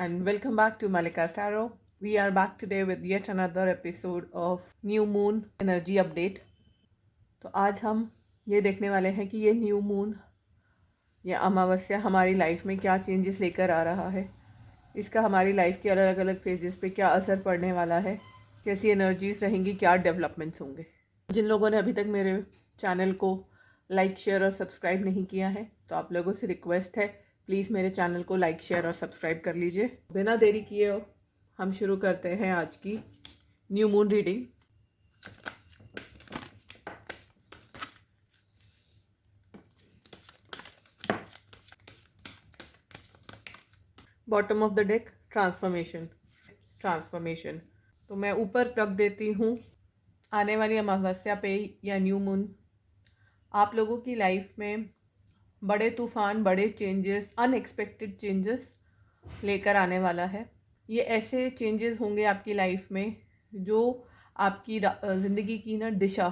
and welcome back to Malika's Tarot. We are back today with yet another episode of New Moon Energy Update. तो आज हम ये देखने वाले हैं कि ये न्यू मून या अमावस्या हमारी लाइफ में क्या चेंजेस लेकर आ रहा है, इसका हमारी लाइफ के अलग अलग फेजेस पे क्या असर पड़ने वाला है, कैसी एनर्जीज रहेंगी, क्या डेवलपमेंट्स होंगे। जिन लोगों ने अभी तक मेरे चैनल को लाइक शेयर और सब्सक्राइब नहीं किया है तो आप लोगों से रिक्वेस्ट है, प्लीज़ मेरे चैनल को लाइक शेयर और सब्सक्राइब कर लीजिए। बिना देरी किए हम शुरू करते हैं आज की new moon reading. Bottom of the deck transformation. तो मैं ऊपर रख देती हूँ आने वाली अमावस्या पे या न्यू मून आप लोगों की लाइफ में बड़े तूफान, बड़े चेंजेस, अनएक्सपेक्टेड चेंजेस लेकर आने वाला है। ये ऐसे चेंजेस होंगे आपकी लाइफ में जो आपकी ज़िंदगी की दिशा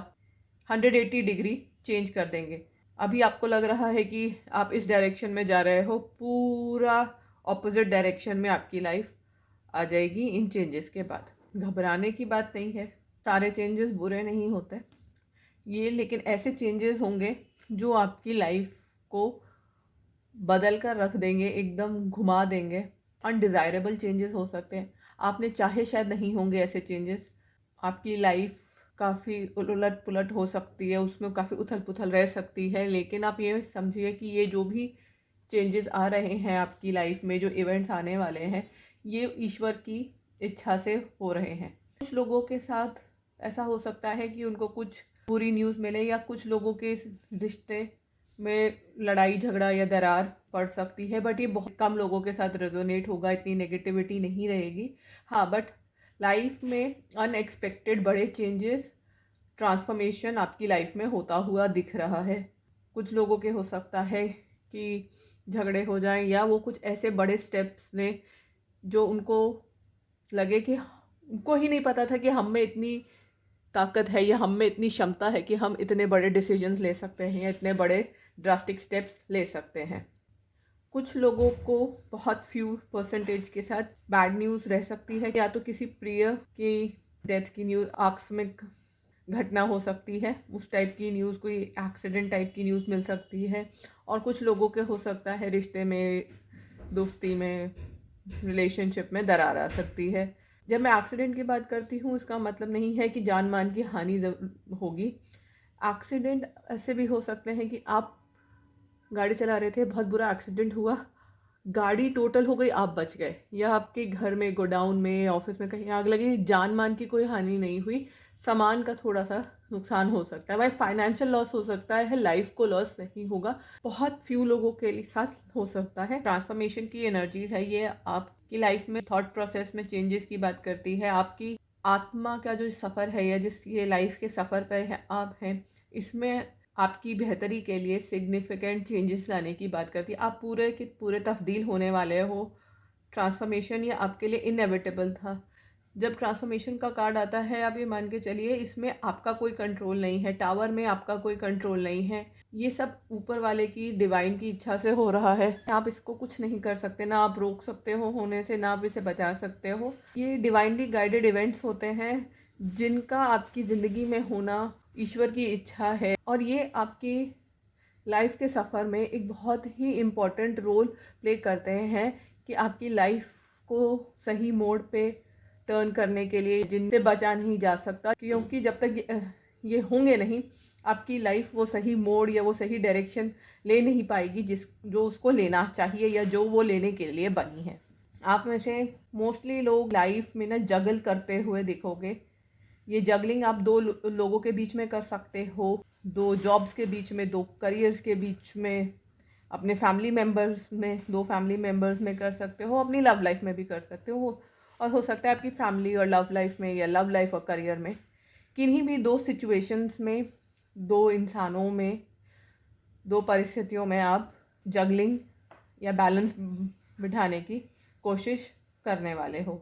180 डिग्री चेंज कर देंगे। अभी आपको लग रहा है कि आप इस डायरेक्शन में जा रहे हो, पूरा ऑपोजिट डायरेक्शन में आपकी लाइफ आ जाएगी इन चेंजेस के बाद। घबराने की बात नहीं है, सारे चेंजेस बुरे नहीं होते ये, लेकिन ऐसे चेंजेस होंगे जो आपकी लाइफ को बदल कर रख देंगे, एकदम घुमा देंगे। अनडिज़ायरेबल चेंजेस हो सकते हैं, आपने चाहे शायद नहीं होंगे ऐसे चेंजेस। आपकी लाइफ काफ़ी उलट पुलट हो सकती है, उसमें काफ़ी उथल पुथल रह सकती है, लेकिन आप ये समझिए कि ये जो भी चेंजेस आ रहे हैं आपकी लाइफ में, जो इवेंट्स आने वाले हैं, ये ईश्वर की इच्छा से हो रहे हैं। कुछ लोगों के साथ ऐसा हो सकता है कि उनको कुछ बुरी न्यूज़ मिले, या कुछ लोगों के रिश्ते में लड़ाई झगड़ा या दरार पड़ सकती है, बट ये बहुत कम लोगों के साथ रेजोनेट होगा, इतनी नेगेटिविटी नहीं रहेगी। हाँ, बट लाइफ में अनएक्सपेक्टेड बड़े चेंजेस, ट्रांसफॉर्मेशन आपकी लाइफ में होता हुआ दिख रहा है। कुछ लोगों के हो सकता है कि झगड़े हो जाएं, या वो कुछ ऐसे बड़े स्टेप्स लें जो उनको लगे कि उनको ही नहीं पता था कि हम में इतनी ताकत है या हम में इतनी क्षमता है कि हम इतने बड़े डिसीजंस ले सकते हैं या इतने बड़े ड्रास्टिक स्टेप्स ले सकते हैं। कुछ लोगों को बहुत फ्यू परसेंटेज के साथ बैड न्यूज़ रह सकती है, या तो किसी प्रिय की डेथ की न्यूज़, आकस्मिक घटना हो सकती है, उस टाइप की न्यूज़, कोई एक्सीडेंट टाइप की न्यूज़ मिल सकती है। और कुछ लोगों के हो सकता है रिश्ते में, दोस्ती में, रिलेशनशिप में दरार आ सकती है। जब मैं एक्सीडेंट की बात करती हूँ, इसका मतलब नहीं है कि जान मान की हानि होगी। एक्सीडेंट ऐसे भी हो सकते हैं कि आप गाड़ी चला रहे थे, बहुत बुरा एक्सीडेंट हुआ, गाड़ी टोटल हो गई, आप बच गए, या आपके घर में, गोडाउन में, ऑफिस में कहीं आग लगी, जान मान की कोई हानि नहीं हुई, सामान का थोड़ा सा नुकसान हो सकता है, भाई फाइनेंशियल लॉस हो सकता है, लाइफ को लॉस नहीं होगा। बहुत फ्यू लोगों के साथ हो सकता है। ट्रांसफॉर्मेशन की एनर्जीज है ये, आपकी लाइफ में थॉट प्रोसेस में चेंजेस की बात करती है। आपकी आत्मा का जो सफ़र है, या जिस ये लाइफ के सफ़र पर है आप हैं, इसमें आपकी बेहतरी के लिए सिग्निफिकेंट चेंजेस लाने की बात करती है। आप पूरे के पूरे तब्दील होने वाले हो। ट्रांसफॉर्मेशन ये आपके लिए इनएविटेबल था। जब ट्रांसफॉर्मेशन का कार्ड आता है, आप ये मान के चलिए इसमें आपका कोई कंट्रोल नहीं है, टावर में आपका कोई कंट्रोल नहीं है, ये सब ऊपर वाले की डिवाइन की इच्छा से हो रहा है। आप इसको कुछ नहीं कर सकते, ना आप रोक सकते हो होने से, ना आप इसे बचा सकते हो। ये डिवाइनली गाइडेड इवेंट्स होते हैं जिनका आपकी ज़िंदगी में होना ईश्वर की इच्छा है, और ये आपकी लाइफ के सफ़र में एक बहुत ही इम्पॉर्टेंट रोल प्ले करते हैं कि आपकी लाइफ को सही मोड़ पे टर्न करने के लिए, जिनसे बचा नहीं जा सकता, क्योंकि जब तक ये होंगे नहीं, आपकी लाइफ वो सही मोड़ या वो सही डायरेक्शन ले नहीं पाएगी जो उसको लेना चाहिए या जो वो लेने के लिए बनी है। आप में से मोस्टली लोग लाइफ में जगल करते हुए दिखोगे। ये जगलिंग आप दो लोगों के बीच में कर सकते हो, दो जॉब्स के बीच में, दो करियर्स के बीच में, अपने फैमिली मेम्बर्स में, दो फैमिली मेम्बर्स में कर सकते हो, अपनी लव लाइफ में भी कर सकते हो, और हो सकता है आपकी फैमिली और लव लाइफ में, या लव लाइफ और करियर में, किन्हीं भी दो सिचुएशंस में, दो इंसानों में, दो परिस्थितियों में आप जगलिंग या बैलेंस बिठाने की कोशिश करने वाले हो।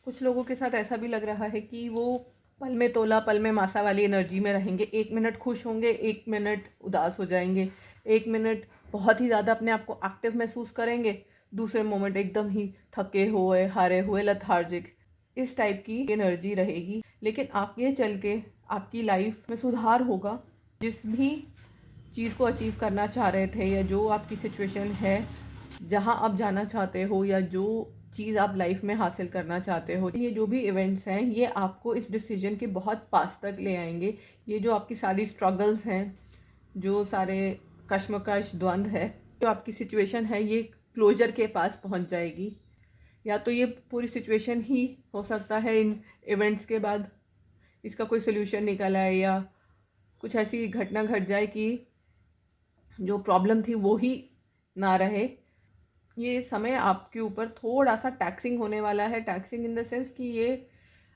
कुछ लोगों के साथ ऐसा भी लग रहा है कि वो पल में तोला पल में मासा वाली एनर्जी में रहेंगे। 1 मिनट खुश होंगे, 1 मिनट उदास हो जाएंगे, 1 मिनट बहुत ही ज़्यादा अपने आप को एक्टिव महसूस करेंगे, दूसरे मोमेंट एकदम ही थके हुए, हारे हुए, लथार्जिक, इस टाइप की एनर्जी रहेगी। लेकिन आगे चल के आपकी लाइफ में सुधार होगा। जिस भी चीज़ को अचीव करना चाह रहे थे या जो आपकी सिचुएशन है, जहाँ आप जाना चाहते हो या जो चीज़ आप लाइफ में हासिल करना चाहते हो, ये जो भी इवेंट्स हैं ये आपको इस डिसीजन के बहुत पास तक ले आएंगे। ये जो आपकी सारी स्ट्रगल्स हैं, जो सारे कश्मकश द्वंद्व है, जो आपकी सिचुएशन है, ये क्लोजर के पास पहुंच जाएगी। या तो ये पूरी सिचुएशन ही हो सकता है इन इवेंट्स के बाद इसका कोई सोल्यूशन निकल आए, या कुछ ऐसी घटना घट जाए कि जो प्रॉब्लम थी वो ही ना रहे। ये समय आपके ऊपर थोड़ा सा टैक्सिंग होने वाला है। टैक्सिंग इन द सेंस कि ये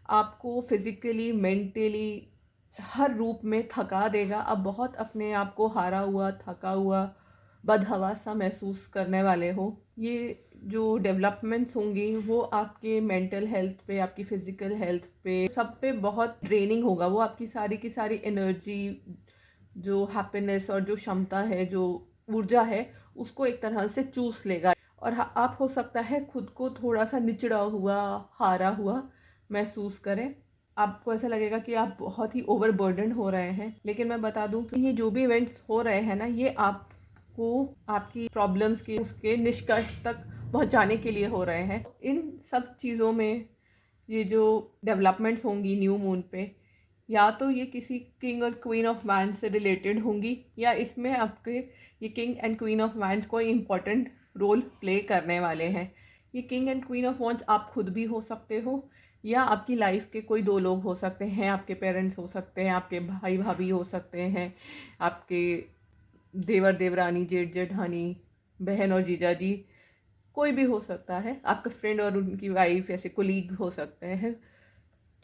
आपको फिज़िकली, मेंटली, हर रूप में थका देगा। आप बहुत अपने आप को हारा हुआ, थका हुआ, बदहवास सा महसूस करने वाले हो। ये जो डेवलपमेंट्स होंगी वो आपके मेंटल हेल्थ पे, आपकी फ़िज़िकल हेल्थ पे, सब पे बहुत ड्रेनिंग होगा। वो आपकी सारी की सारी एनर्जी, जो हैप्पीनेस और जो क्षमता है, जो ऊर्जा है, उसको एक तरह से चूस लेगा। और आप हो सकता है खुद को थोड़ा सा निचड़ा हुआ, हारा हुआ महसूस करें। आपको ऐसा लगेगा कि आप बहुत ही ओवरबर्डन हो रहे हैं। लेकिन मैं बता दूं कि ये जो भी इवेंट्स हो रहे हैं ना, ये आपको आपकी प्रॉब्लम्स के उसके निष्कर्ष तक पहुंचाने के लिए हो रहे हैं। इन सब चीज़ों में ये जो डेवलपमेंट्स होंगी न्यू मून पे, या तो ये किसी किंग और क्वीन ऑफ वैंड्स से रिलेटेड होंगी, या इसमें आपके ये king and queen of wands कोई इम्पॉर्टेंट रोल प्ले करने वाले हैं। ये king and queen of wands आप खुद भी हो सकते हो, या आपकी लाइफ के कोई दो लोग हो सकते हैं। आपके पेरेंट्स हो सकते हैं, आपके भाई भाभी हो सकते हैं, आपके देवर देवरानी, जेठ जेठानी, बहन और जीजा जी, कोई भी हो सकता है। आपका फ्रेंड और उनकी वाइफ, ऐसे कोलीग हो सकते हैं।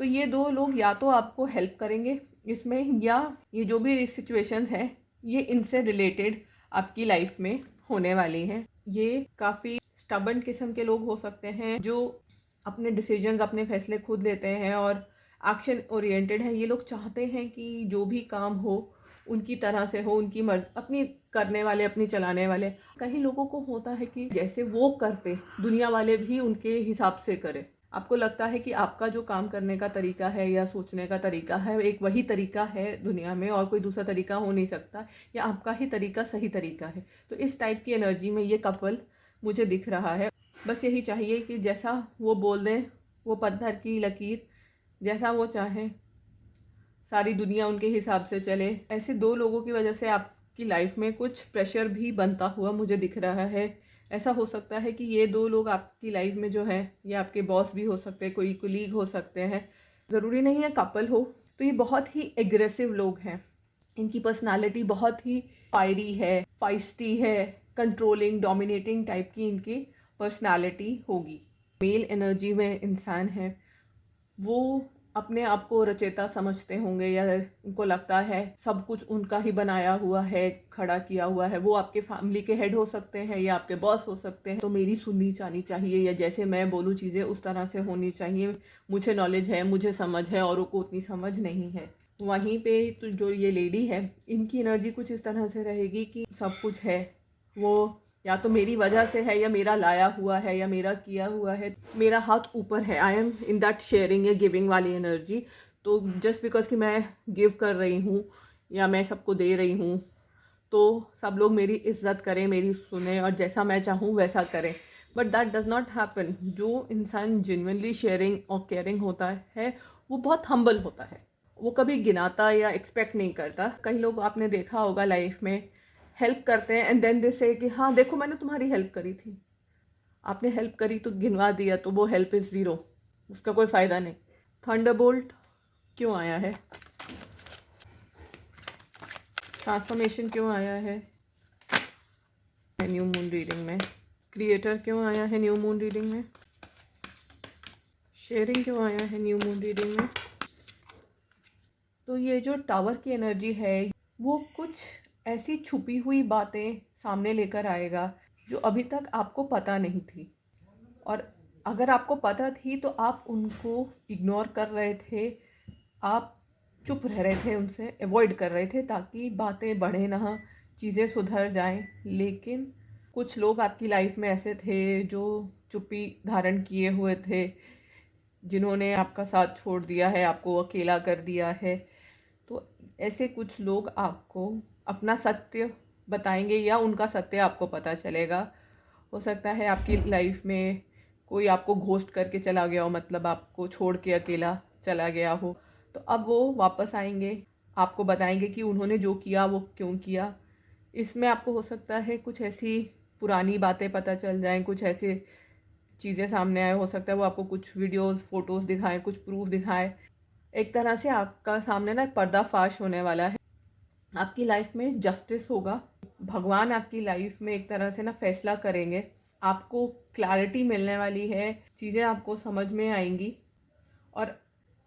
तो ये दो लोग या तो आपको हेल्प करेंगे इसमें, या ये जो भी सिचुएशंस हैं ये इनसे रिलेटेड आपकी लाइफ में होने वाली हैं। ये काफ़ी स्टबर्न किस्म के लोग हो सकते हैं, जो अपने डिसीजंस, अपने फैसले खुद लेते हैं और एक्शन ओरिएंटेड हैं। ये लोग चाहते हैं कि जो भी काम हो उनकी तरह से हो, उनकी अपनी करने वाले, अपनी चलाने वाले। कई लोगों को होता है कि जैसे वो करते दुनिया वाले भी उनके हिसाब से करें। आपको लगता है कि आपका जो काम करने का तरीका है या सोचने का तरीका है, एक वही तरीका है दुनिया में और कोई दूसरा तरीका हो नहीं सकता, या आपका ही तरीका सही तरीका है। तो इस टाइप की एनर्जी में ये कपल मुझे दिख रहा है। बस यही चाहिए कि जैसा वो बोल दें, वो पत्थर की लकीर, जैसा वो चाहें सारी दुनिया उनके हिसाब से चले। ऐसे दो लोगों की वजह से आपकी लाइफ में कुछ प्रेशर भी बनता हुआ मुझे दिख रहा है। ऐसा हो सकता है कि ये दो लोग आपकी लाइफ में जो है, ये आपके बॉस भी हो सकते हैं, कोई कोलीग हो सकते हैं, ज़रूरी नहीं है कपल हो। तो ये बहुत ही एग्रेसिव लोग हैं। इनकी पर्सनालिटी बहुत ही फायरी है, फाइस्टी है, कंट्रोलिंग, डोमिनेटिंग टाइप की इनकी पर्सनालिटी होगी। मेल एनर्जी में इंसान है, वो अपने आप को रचेता समझते होंगे, या उनको लगता है सब कुछ उनका ही बनाया हुआ है, खड़ा किया हुआ है। वो आपके फैमिली के हेड हो सकते हैं या आपके बॉस हो सकते हैं। तो मेरी सुननी जानी चाहिए, या जैसे मैं बोलूँ चीज़ें उस तरह से होनी चाहिए। मुझे नॉलेज है, मुझे समझ है, औरों को उतनी समझ नहीं है। वहीं पे तो जो ये लेडी है, इनकी एनर्जी कुछ इस तरह से रहेगी कि सब कुछ है, वो या तो मेरी वजह से है, या मेरा लाया हुआ है, या मेरा किया हुआ है, मेरा हाथ ऊपर है। I am in that sharing या गिविंग वाली एनर्जी। तो जस्ट बिकॉज कि मैं गिव कर रही हूँ या मैं सबको दे रही हूँ, तो सब लोग मेरी इज्जत करें, मेरी सुने और जैसा मैं चाहूँ वैसा करें। But that does not happen. जो इंसान जेन्युइनली शेयरिंग और केयरिंग होता है, वो बहुत हम्बल होता है। वो कभी गिनाता या एक्सपेक्ट नहीं करता। कई लोग आपने देखा होगा लाइफ में हेल्प करते हैं एंड देन दे से कि हाँ देखो मैंने तुम्हारी हेल्प करी थी। आपने हेल्प करी तो गिनवा दिया, तो वो हेल्प इज़ ज़ीरो, उसका कोई फ़ायदा नहीं। थंडरबोल्ट क्यों आया है? ट्रांसफॉर्मेशन क्यों आया है न्यू मून रीडिंग में? क्रिएटर क्यों आया है न्यू मून रीडिंग में? शेयरिंग क्यों आया है न्यू मून रीडिंग में? तो ये जो टावर की एनर्जी है, वो कुछ ऐसी छुपी हुई बातें सामने लेकर आएगा जो अभी तक आपको पता नहीं थी, और अगर आपको पता थी तो आप उनको इग्नोर कर रहे थे, आप चुप रह रहे थे, उनसे अवॉइड कर रहे थे ताकि बातें बढ़े ना, चीज़ें सुधर जाएं। लेकिन कुछ लोग आपकी लाइफ में ऐसे थे जो चुप्पी धारण किए हुए थे, जिन्होंने आपका साथ छोड़ दिया है, आपको अकेला कर दिया है। तो ऐसे कुछ लोग आपको अपना सत्य बताएंगे या उनका सत्य आपको पता चलेगा। हो सकता है आपकी लाइफ में कोई आपको घोस्ट करके चला गया हो, मतलब आपको छोड़ के अकेला चला गया हो। तो अब वो वापस आएंगे, आपको बताएंगे कि उन्होंने जो किया वो क्यों किया। इसमें आपको हो सकता है कुछ ऐसी पुरानी बातें पता चल जाएं, कुछ ऐसे चीज़ें सामने आए। हो सकता है वो आपको कुछ वीडियोस, फोटोज़ दिखाएं, कुछ प्रूफ दिखाएं। एक तरह से आपका सामने ना एक पर्दाफाश होने वाला है। आपकी लाइफ में जस्टिस होगा। भगवान आपकी लाइफ में एक तरह से ना फैसला करेंगे। आपको क्लैरिटी मिलने वाली है, चीज़ें आपको समझ में आएंगी और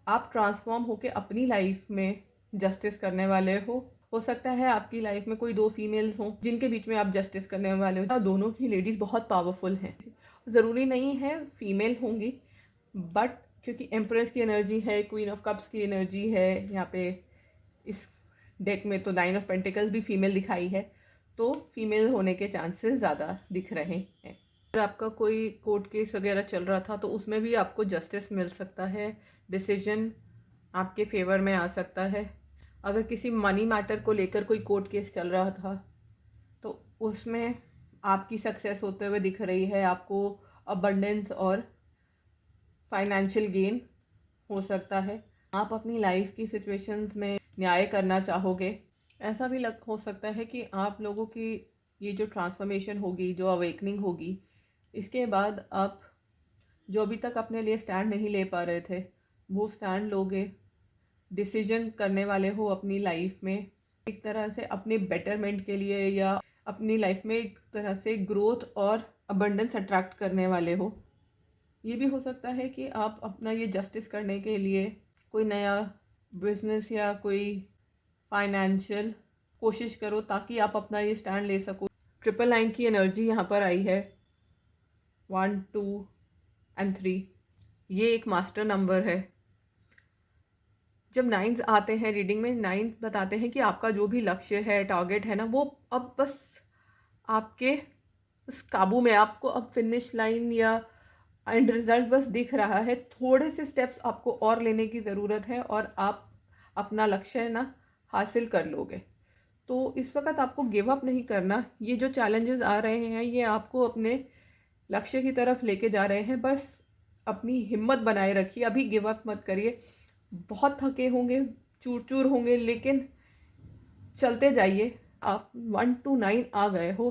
आप ट्रांसफॉर्म होके अपनी लाइफ में जस्टिस करने वाले हो सकता है आपकी लाइफ में कोई 2 फीमेल्स हों जिनके बीच में आप जस्टिस करने वाले हो। दोनों ही लेडीज़ बहुत पावरफुल हैं। ज़रूरी नहीं है फीमेल होंगी, बट क्योंकि एम्प्रेस की एनर्जी है, क्वीन ऑफ कप्स की एनर्जी है यहाँ पे, इस डेक में तो 9 ऑफ पेंटिकल्स भी फीमेल दिखाई है, तो फीमेल होने के चांसेस ज़्यादा दिख रहे हैं। अगर आपका कोई कोर्ट केस वगैरह चल रहा था तो उसमें भी आपको जस्टिस मिल सकता है, डिसीजन आपके फेवर में आ सकता है। अगर किसी मनी मैटर को लेकर कोई कोर्ट केस चल रहा था तो उसमें आपकी सक्सेस होते हुए दिख रही है। आपको अबंडेंस और फाइनेंशियल गेन हो सकता है। आप अपनी लाइफ की सिचुएशंस में न्याय करना चाहोगे। ऐसा भी हो सकता है कि आप लोगों की ये जो ट्रांसफॉर्मेशन होगी, जो अवेकनिंग होगी, इसके बाद आप जो अभी तक अपने लिए स्टैंड नहीं ले पा रहे थे वो स्टैंड लोगे, डिसीजन करने वाले हो अपनी लाइफ में, एक तरह से अपने बेटरमेंट के लिए या अपनी लाइफ में एक तरह से ग्रोथ और अबंडेंस अट्रैक्ट करने वाले हो। ये भी हो सकता है कि आप अपना ये जस्टिस करने के लिए कोई नया बिजनेस या कोई फाइनेंशियल कोशिश करो ताकि आप अपना ये स्टैंड ले सको। 999 की एनर्जी यहाँ पर आई है, 1, 2 एंड 3। ये एक मास्टर नंबर है। जब 9s आते हैं रीडिंग में, 9 बताते हैं कि आपका जो भी लक्ष्य है, टारगेट है ना, वो अब बस आपके उस काबू में, आपको अब फिनिश लाइन या एंड रिजल्ट बस दिख रहा है। थोड़े से स्टेप्स आपको और लेने की ज़रूरत है और आप अपना लक्ष्य ना हासिल कर लोगे। तो इस वक्त आपको गिव अप नहीं करना। ये जो चैलेंजेस आ रहे हैं ये आपको अपने लक्ष्य की तरफ लेके जा रहे हैं। बस अपनी हिम्मत बनाए रखिए, अभी गिव अप मत करिए। बहुत थके होंगे, चूर चूर होंगे, लेकिन चलते जाइए। आप 1 to 9 आ गए हो।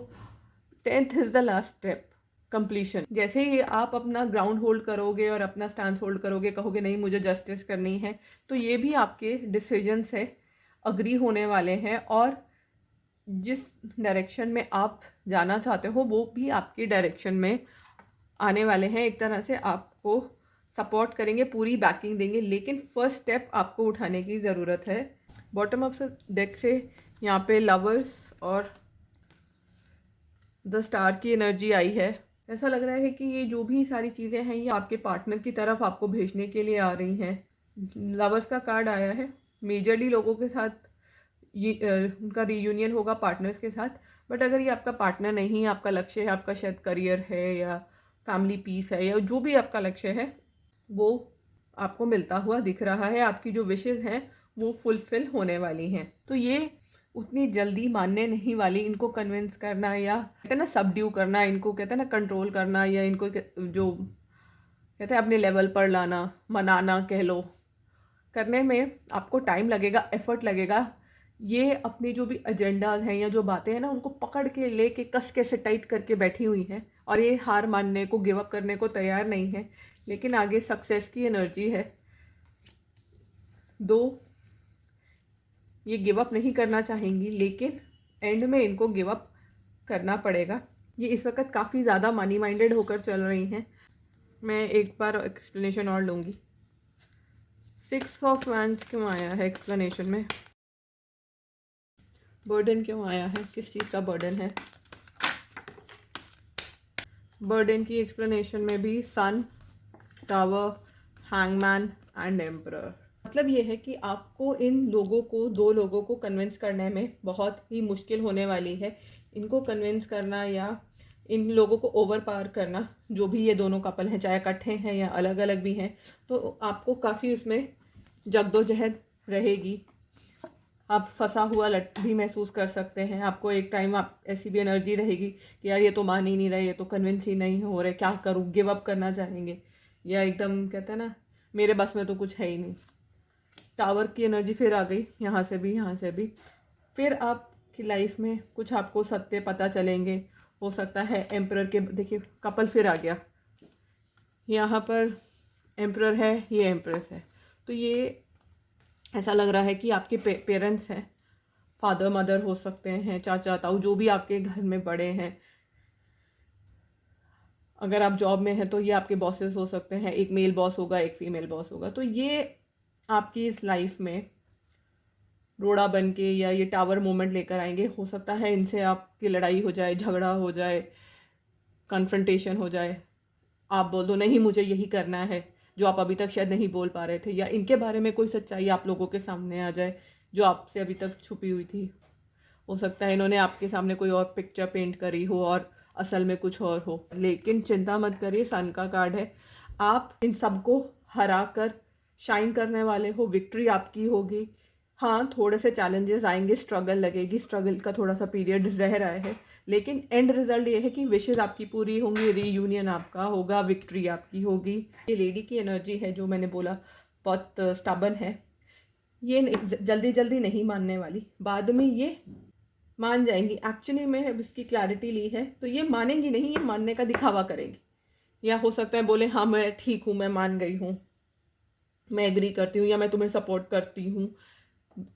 10th is the last step, completion. जैसे ही आप अपना ग्राउंड होल्ड करोगे और अपना स्टैंड होल्ड करोगे, कहोगे नहीं मुझे जस्टिस करनी है, तो ये भी आपके डिसीजन से अग्री होने वाले हैं और जिस डायरेक्शन में आप जाना चाहते हो वो भी आपकी डायरेक्शन में आने वाले हैं। एक तरह से आपको सपोर्ट करेंगे, पूरी बैकिंग देंगे, लेकिन फर्स्ट स्टेप आपको उठाने की ज़रूरत है। बॉटम ऑफ द डेक से यहाँ पे लवर्स और द स्टार की एनर्जी आई है। ऐसा लग रहा है कि ये जो भी सारी चीज़ें हैं ये आपके पार्टनर की तरफ आपको भेजने के लिए आ रही हैं। लवर्स का कार्ड आया है। मेजरली लोगों के साथ ये उनका रीयूनियन होगा पार्टनर्स के साथ। बट अगर ये आपका पार्टनर नहीं, आपका लक्ष्य है, आपका शायद करियर है या फैमिली पीस है या जो भी आपका लक्ष्य है, वो आपको मिलता हुआ दिख रहा है। आपकी जो विशेज़ हैं वो फुलफिल होने वाली हैं। तो ये उतनी जल्दी मानने नहीं वाली। इनको कन्विंस करना या कहते हैं ना सबड्यू करना, इनको कहते हैं ना कंट्रोल करना, या इनको जो कहते हैं अपने लेवल पर लाना, मनाना कह लो, करने में आपको टाइम लगेगा, एफर्ट लगेगा। ये अपनी जो भी एजेंडाज हैं या जो बातें हैं ना, उनको पकड़ के लेके कस के से टाइट करके बैठी हुई हैं और ये हार मानने को, गिव अप करने को तैयार नहीं है। लेकिन आगे सक्सेस की एनर्जी है। दो ये गिव अप नहीं करना चाहेंगी, लेकिन एंड में इनको गिव अप करना पड़ेगा। ये इस वक्त काफ़ी ज़्यादा मनी माइंडेड होकर चल रही हैं। मैं एक बार एक्सप्लेनेशन और लूँगी। 6 ऑफ वैंड्स क्यों आया है एक्सप्लेनेशन में? बर्डन क्यों आया है? किस चीज़ का बर्डन है? बर्डन की एक्सप्लेनेशन में भी सन, टावर, हैंगमैन एंड एम्परर। मतलब ये है कि आपको इन लोगों को, 2 लोगों को कन्विंस करने में बहुत ही मुश्किल होने वाली है। इनको कन्विंस करना या इन लोगों को ओवर पावर करना, जो भी ये दोनों कपल हैं, चाहे इकट्ठे हैं या अलग अलग भी हैं, तो आपको काफ़ी उसमें जद्दोजहद रहेगी। आप फंसा हुआ लट भी महसूस कर सकते हैं। आपको एक टाइम आप ऐसी भी एनर्जी रहेगी कि यार ये तो मान ही नहीं रहे, ये तो कन्विंस ही नहीं हो रहे, क्या करूँ, गिव अप करना चाहेंगे, या एकदम कहते हैं ना मेरे बस में तो कुछ है ही नहीं। टावर की एनर्जी फिर आ गई, यहाँ से भी यहाँ से भी। फिर आपकी लाइफ में कुछ आपको सत्य पता चलेंगे। हो सकता है एम्परर के, देखिए कपल फिर आ गया, यहाँ पर एम्परर है, ये एम्प्रेस है, तो ये ऐसा लग रहा है कि आपके पेरेंट्स हैं, फादर मदर हो सकते हैं, चाचा ताऊ, जो भी आपके घर में बड़े हैं। अगर आप जॉब में हैं तो ये आपके बॉसेस हो सकते हैं, एक मेल बॉस होगा, एक फीमेल बॉस होगा। तो ये आपकी इस लाइफ में रोड़ा बन के या ये टावर मोमेंट लेकर आएंगे। हो सकता है इनसे आपकी लड़ाई हो जाए, झगड़ा हो जाए, कन्फ्रंटेशन हो जाए, आप बोल दो नहीं मुझे यही करना है, जो आप अभी तक शायद नहीं बोल पा रहे थे, या इनके बारे में कोई सच्चाई आप लोगों के सामने आ जाए जो आपसे अभी तक छुपी हुई थी। हो सकता है इन्होंने आपके सामने कोई और पिक्चर पेंट करी हो और असल में कुछ और हो। लेकिन चिंता मत करिए, सन का कार्ड है, आप इन सबको हरा कर शाइन करने वाले हो, विक्ट्री आपकी होगी। हाँ, थोड़े से चैलेंजेस आएंगे, स्ट्रगल लगेगी, स्ट्रगल का थोड़ा सा पीरियड रह रहा है, लेकिन एंड रिजल्ट ये है कि विशेज़ आपकी पूरी होंगी, रीयूनियन आपका होगा, विक्ट्री आपकी होगी। ये लेडी की एनर्जी है जो मैंने बोला बहुत स्टबर्न है, ये जल्दी जल्दी नहीं मानने वाली, बाद में ये मान जाएंगी। एक्चुअली मैं अब इसकी क्लैरिटी ली है, तो ये मानेंगी नहीं, ये मानने का दिखावा करेंगी। या हो सकता है बोले हाँ मैं ठीक हूँ, मैं मान गई हूँ, मैं एग्री करती हूँ, या मैं तुम्हें सपोर्ट करती हूँ।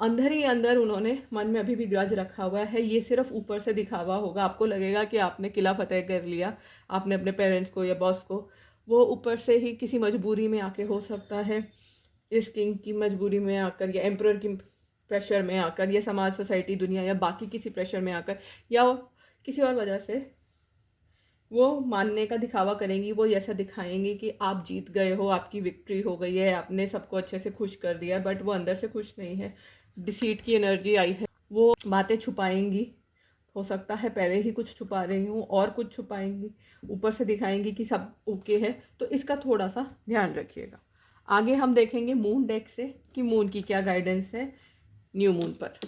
अंदर ही अंदर उन्होंने मन में अभी भी ग्रज रखा हुआ है। ये सिर्फ ऊपर से दिखावा होगा, आपको लगेगा कि आपने किला फतेह कर लिया, आपने अपने पेरेंट्स को या बॉस को। वो ऊपर से ही किसी मजबूरी में आके, हो सकता है इस किंग की मजबूरी में आकर, या एम्परर की प्रेशर में आकर, या समाज, सोसाइटी, दुनिया या बाकी किसी प्रेशर में आकर, या किसी और वजह से वो मानने का दिखावा करेंगी। वो ऐसा दिखाएंगी कि आप जीत गए हो, आपकी विक्ट्री हो गई है, आपने सबको अच्छे से खुश कर दिया, बट वो अंदर से खुश नहीं है। डिसीट की एनर्जी आई है, वो बातें छुपाएंगी। हो सकता है पहले ही कुछ छुपा रही हूँ और कुछ छुपाएंगी, ऊपर से दिखाएंगी कि सब ओके है। तो इसका थोड़ा सा ध्यान रखिएगा। आगे हम देखेंगे मून डेक से कि मून की क्या गाइडेंस है न्यू मून पर।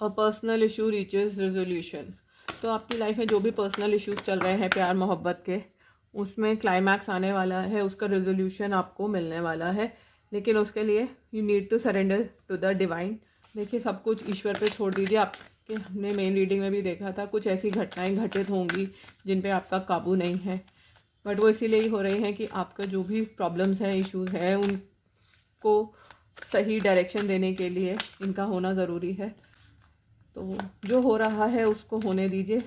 और पर्सनल इशू रीचेस रेजोल्यूशन, तो आपकी लाइफ में जो भी पर्सनल इश्यूज चल रहे हैं प्यार मोहब्बत के, उसमें क्लाइमैक्स आने वाला है, उसका रेजोल्यूशन आपको मिलने वाला है। लेकिन उसके लिए you need to surrender to the divine. देखिए सब कुछ ईश्वर पे छोड़ दीजिए। आपके हमने मेन रीडिंग में भी देखा था, कुछ ऐसी घटनाएं घटित होंगी जिन पे आपका काबू नहीं है, बट वो इसीलिए ही हो रही हैं कि आपका जो भी प्रॉब्लम्स हैं, इश्यूज हैं, उनको सही डायरेक्शन देने के लिए इनका होना ज़रूरी है। तो जो हो रहा है उसको होने दीजिए,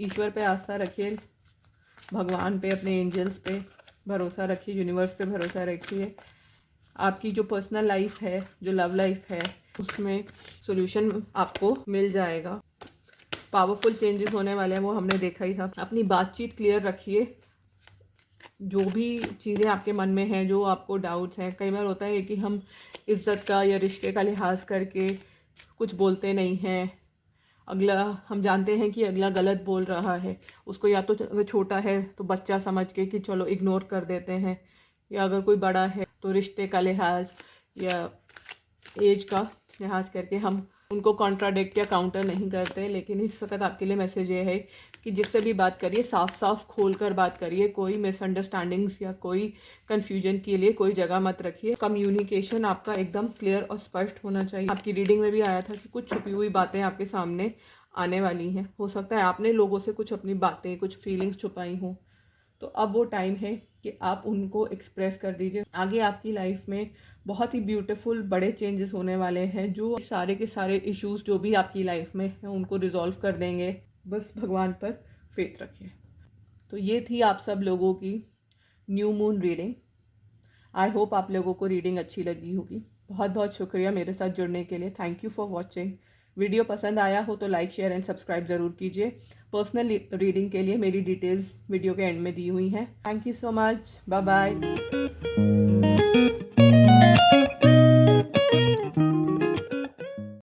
ईश्वर पे आस्था रखिए, भगवान पे, अपने एंजल्स पे भरोसा रखिए, यूनिवर्स पे भरोसा रखिए। आपकी जो पर्सनल लाइफ है, जो लव लाइफ है, उसमें सॉल्यूशन आपको मिल जाएगा। पावरफुल चेंजेस होने वाले हैं, वो हमने देखा ही था। अपनी बातचीत क्लियर रखिए, जो भी चीज़ें आपके मन में हैं, जो आपको डाउट्स हैं। कई बार होता है कि हम इज्जत का या रिश्ते का लिहाज करके कुछ बोलते नहीं हैं। अगला, हम जानते हैं कि अगला गलत बोल रहा है, उसको या तो अगर छोटा है तो बच्चा समझ के कि चलो इग्नोर कर देते हैं, या अगर कोई बड़ा है तो रिश्ते का लिहाज या एज का लिहाज करके हम उनको कॉन्ट्राडिक्ट या काउंटर नहीं करते। लेकिन इस वक्त आपके लिए मैसेज ये है कि जिससे भी बात करिए, साफ साफ खोल कर बात करिए। कोई मिसअंडरस्टैंडिंग्स या कोई कन्फ्यूजन के लिए कोई जगह मत रखिए। कम्युनिकेशन आपका एकदम क्लियर और स्पष्ट होना चाहिए। आपकी रीडिंग में भी आया था कि कुछ छुपी हुई बातें आपके सामने आने वाली हैं। हो सकता है आपने लोगों से कुछ अपनी बातें, कुछ फीलिंग्स छुपाई हों, तो अब वो टाइम है कि आप उनको एक्सप्रेस कर दीजिए। आगे आपकी लाइफ में बहुत ही ब्यूटीफुल बड़े चेंजेस होने वाले हैं, जो सारे के सारे इश्यूज जो भी आपकी लाइफ में हैं उनको रिजॉल्व कर देंगे। बस भगवान पर फेथ रखिए। तो ये थी आप सब लोगों की new moon reading. I hope आप लोगों को रीडिंग अच्छी लगी होगी। बहुत बहुत शुक्रिया मेरे साथ जुड़ने के लिए। Thank you for watching. Video पसंद आया हो तो लाइक, शेयर एंड सब्सक्राइब ज़रूर कीजिए। पर्सनल रीडिंग के लिए मेरी डिटेल्स वीडियो के एंड में दी हुई हैं। Thank you so much. Bye bye.